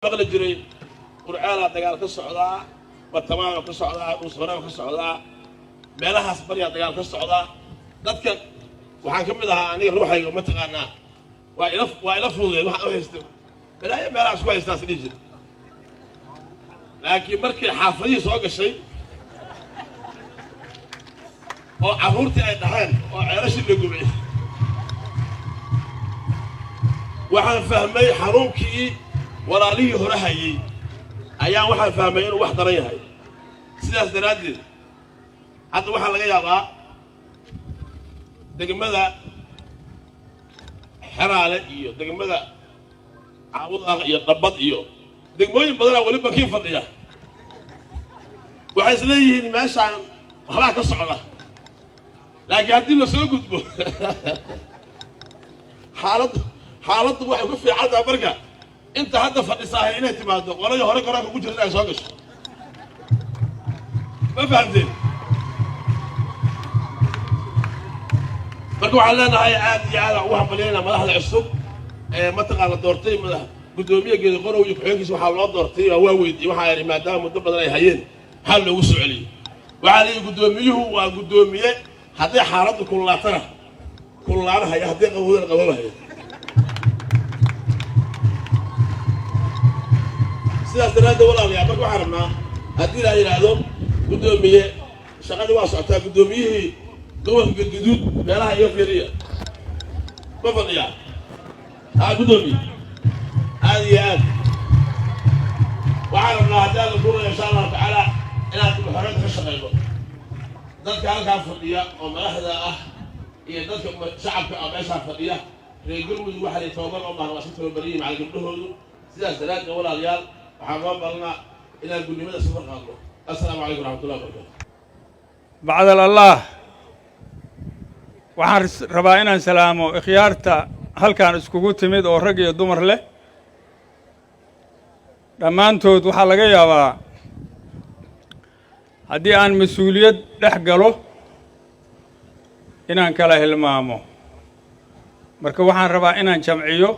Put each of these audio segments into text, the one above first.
مغلى جري قرآن دجال كالصعداء والتمام كالصعداء والصغرى كالصعداء meelahaas bariya dagaal ka socda dadka waxaan kamid ahaa aniga ruuxayga ma taqaanaa waa ila fududeed waxa u haysto balaayo meelahaas ku haystaa sidii jir laakiin markii xaafadii soo gashay oo caruurtii ay dhaxeen oo ceelashii la gubay waxaan fahmay xanuunkii walaalihii hore hayay ayaan waxaan fahmay inuu wax daran yahay sidaas daraaddeed hadda waxaa laga yaabaa degmada xeraale iyo degmada caawudaaq iyo dhabbad iyo degmooyin badanaa weli bakiin fadhiya waxay isleeyihiin meeshaan waxbaa ka socda laakiin haddii la soo gudbo xaaladdu waxay ku fiicantaha marka inta hadda fadhisaahay inay timaado qoladii hore koraanka ugu jirta ay soo gasho ma fahamteen marka waxaan leenahay aad iyo aad ugu hambalyeynaa madaxda cusub ee mataqaana doortay gudoomiye geeda qorow iyo ku-xigeenkiisa waxaa loo doortay waa weydiiyey waxaa yidhi maadaama muddo badan ay hayeen maxaa loogu soo celiyey waxaa leeyihi gudoomiyuhu waa gudoomiye hadday xaaladdu kululaatana kululaanahaya hadday qabowdana qababahaya sidaas daraaddeed walaalayaa marka waxaan rabnaa haddii la yidhaahdo gudoomiye shaqadii waa socotaa gudoomiyihii gobolka galgaduud meelaha iga fiiriya ma fadhiyaa gudoomiye aad iyo aad waxaan rabnaa haddii aada kuuraya insha allahu tacaala inaad muxoreed ka shaqayno dadka halkaa fadhiya oo madaxda ah iyo dadka shacabka ah meeshaa fadhiya reer galmudug waxaa lay tababar oo maahan waa si tababariyi macal gabdhahoodu sidaas daraaddeed walaalayaal waxaan noo balnaa inaan gudnimada isu farqaadno assalaamu calaykum waraxmatullahi wabarakatu bacdal allah waxaan rabaa inaan salaamo ikhyaarta halkaan iskugu timid oo rag iyo dumar leh dhammaantood waxaa laga yaabaa haddii aan mas-uuliyad dhex galo inaan kala hilmaamo marka waxaan rabaa inaan jamciyo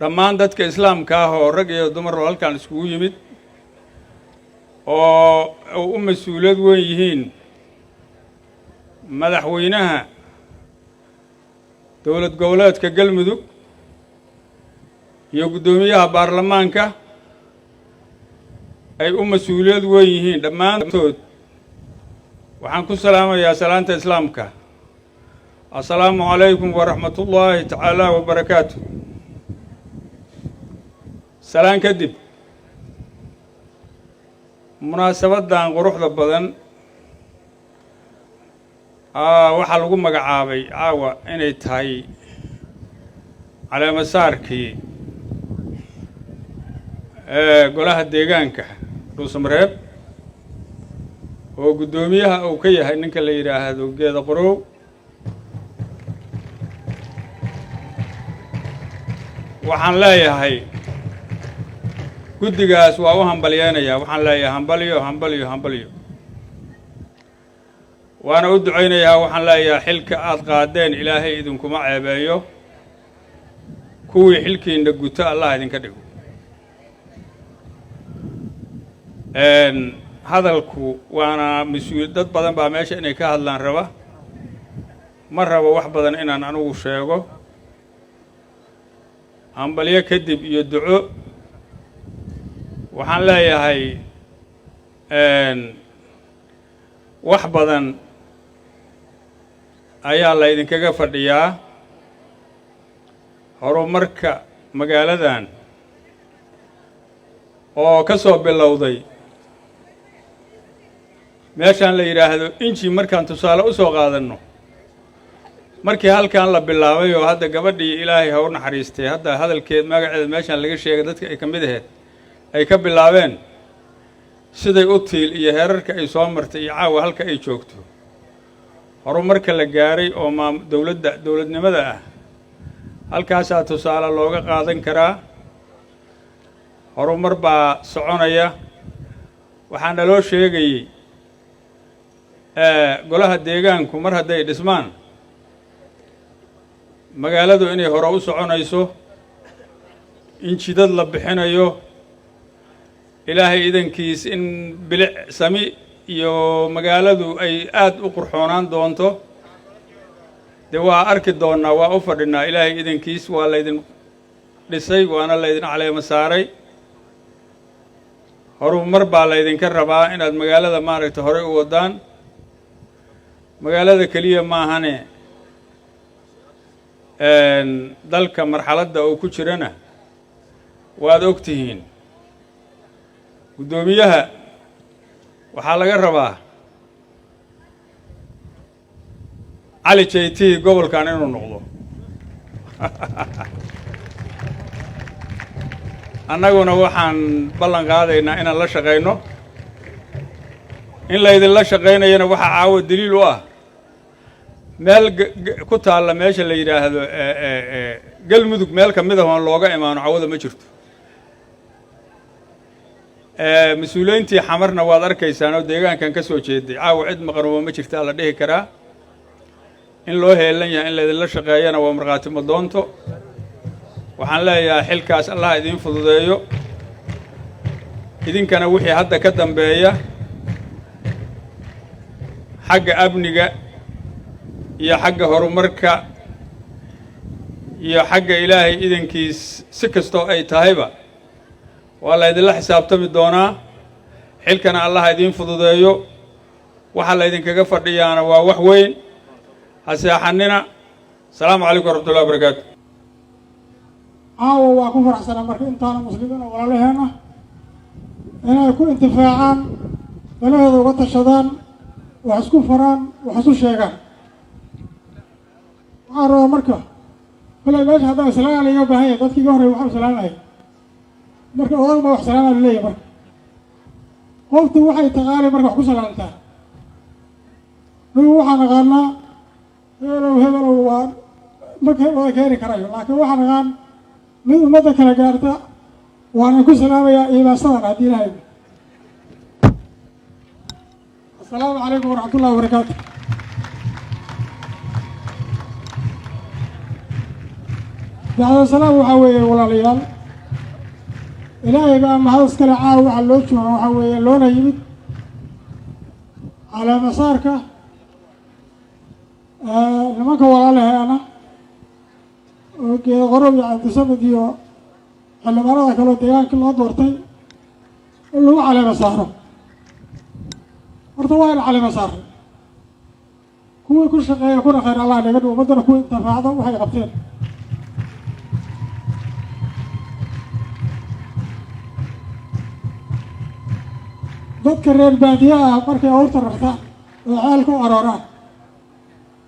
dhammaan dadka islaamka ah oo rag iyo dumar oo halkaan iskugu yimid oo u mas-uuliyad weyn yihiin madaxweynaha dowlad goboleedka galmudug iyo guddoomiyaha baarlamaanka ay u mas-uuliyad weyn yihiin dhammaantood waxaan ku salaamayaa salaanta islaamka assalaamu calaykum waraxmatullaahi tacaala wabarakaatu salaan kadib munaasabaddan quruxda badan waxaa lagu magacaabay caawa inay tahay caleemasaarkii golaha deegaanka dhuusamareeb oo guddoomiyaha uu ka yahay ninka la yidhaahdo geeda qorow waxaan leeyahay guddigaas waa u hambalyeynayaa waxaan leeyahay hambalyo hambalyo hambalyo waana u ducaynayaa waxaan leeyahay xilka aad qaadeen ilaahay idinkuma ceebeeyo kuwii xilkiinna guto allah idinka dhigo hadalku waana mas-uul dad badan baa meesha inay ka hadlaan raba ma rabo wax badan inaan anigu sheego hambalyo kadib iyo duco waxaan leeyahay wax badan ayaa la idinkaga fadhiyaa horumarka magaaladan oo ka soo bilowday meeshaan la yidhaahdo inji markaan tusaale u soo qaadanno markii halkan la bilaabay oo hadda gabadhii ilaahay ha u naxariistay hadda hadalkeed magaceeda meeshaan laga sheegay dadka ay ka mid ahayd ay ka bilaabeen siday u tiil iyo heerarka ay soo martay iyo caawa halka ay joogto horumarka la gaaray oo dowladnimada ah halkaasaa tusaale looga qaadan karaa horumar baa soconaya waxaa naloo sheegayey golaha deegaanku mar hadday dhismaan magaaladu inay hore u soconayso in jidad la bixinayo ilaahay idankiis in bilic sami iyo magaaladu ay aad u qurxoonaan doonto dee waa arki doonnaa waa u fadhinaa ilaahay idankiis waa laydin dhisay waana laydin caleema saaray horumar baa laydinka rabaa inaad magaalada maaragta horey u waddaan magaalada keliya maahane dalka marxaladda uu ku jirana waad og tihiin guddoomiyaha waxaa laga rabaa cali jaytii gobolkan inuu noqdo annaguna waxaan ballan qaadaynaa inaan la shaqayno in laydinla shaqaynayana waxaa caawa daliil u ah meel ku taalla meesha la yidhaahdo galmudug meel ka mid ah oon looga imaano cawada ma jirto mas-uuliyiintii xamarna waad arkaysaan oo deegaankan ka soo jeeday caawa cid maqanuba ma jirtaa la dhihi karaa in loo heelan yahay in laydinla shaqeeyana waa markhaati madoonto waxaan leeyahay xilkaas allah idiin fududeeyo idinkana wixii hadda ka dambeeya xagga amniga iyo xagga horumarka iyo xagga ilaahay idankiis si kastoo ay tahayba waa laydinla xisaabtami doonaa xilkana allah idiin fududeeyo waxa laydinkaga fadhiyaana waa wax weyn ha seexanina asalaamu calaykum waraxmatullahi wabarakaatu caawa waa ku faraxsanaa marka intaana muslimiin oo walaalaheena inay ku intifaacaan dalahooda uga tashadaan wax isku faraan wax isu sheegaan waxaan rabaa marka kale meesha haddaa islaama laiga baahan yahay dadkii iga horey waxaa u salaamaya marka odag baa wax salaamaa laleeyahy marka qoftu waxay taqaanay marka wax ku salaamtaa nugu waxaa naqaanaa hebelow waa marka wada keeni karayo laakiin waxaa naqaan mid ummadda kala gaarta waana ku salaamayaa iibaasadan haddii ilaahay assalaamu calaykum waraxmatullahi wabarakaatu bacdasalaam waxaa weeye walaalayaal ilaahay baa mahad iskale caawa waxaa loo jooga waxaa weeye loona yimid caleemasaarka nimanka walaalaheena oo geeda qorob iyo cabdisamad iyo xildhibaanada kaleo deegaankii loo doortay in lagu caleema saaro horta waa in caleema saaray kuwii ku shaqeeya kuna khayr allah naga dhigo ummaddana kuwii intifaacda waxay qabteen dadka reer baadiyaha ah markay awrta rartaan oo ceelka u arooraan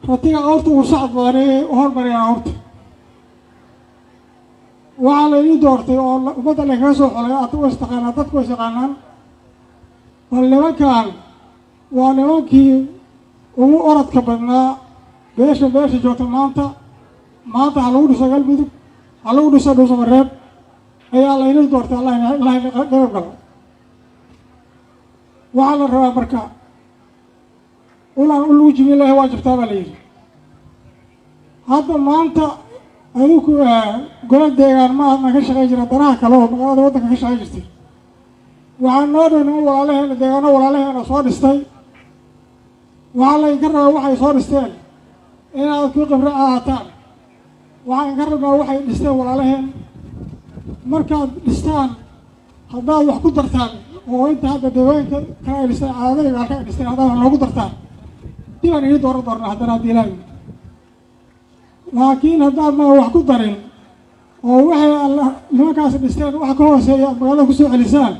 ratiga awrta uu socod badanee u hormariyaan awrta waxaa laydii doortay oo ummadda lakaga soo xolay aad u istaqaanaa dadku is yaqaanaan bal nimankan waa nimankii ugu orodka badnaa beesha joogta maanta ha lagu dhiso galmudug ha lagu dhiso dhuusamareeb ayaa laydii doortay allahi garab galo waxaa la rabaa marka ulaan u lagu jimiin lahay waa jirtaa baa la yidhi hadda maanta adigu gola deegaan ma adna ka shaqay jira danaha kale oo magaalada waddanka ka shaqay jirtay waxaa noo dhow niman walaalaheena deegaano walaalaheena soo dhistay waxaa laydinka rabaa waxay soo dhisteen inaad ku qibro ahaataan waxaa idinka rabaa waxay dhisteen walaalaheen markaad dhistaan haddaad wax ku dartaan oo inta hadda deegaanka kale ay dhisteen caadadayga halka ay dhisteen haddaad wax loogu dartaan dibaan idin dooran doonaa haddana haddii ilaahi laakiin haddaad ma wax ku darin oo waxay nimankaasi dhisteen wax ka hooseeya aad magaalada kusoo celisaan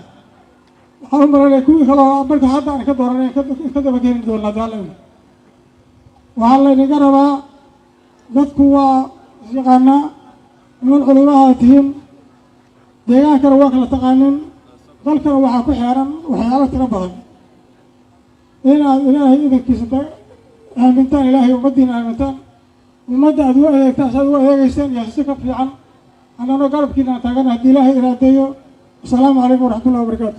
waxaan u malanaya kuwii kaleo marka hadda aan ka dooranay ka daba keeni doona haddii alla waxaa laydinka rabaa dadku waa isyaqaanaa niman culimaha tihiin deegaankana waa kala taqaanin dalkana waxaa ku xeeran waxyaalo tiro badan inaad ilaahay idankiisa aamintaan ilaahay ummaddiina aamintaan ummadda aad ugu adeegtaan si aad ugu adeegeysteen iyo si ka fiican annano garabkiina aan taagana haddii ilaahay iraadeeyo asalaamu calaykum waraxmatullahi wabarakaatu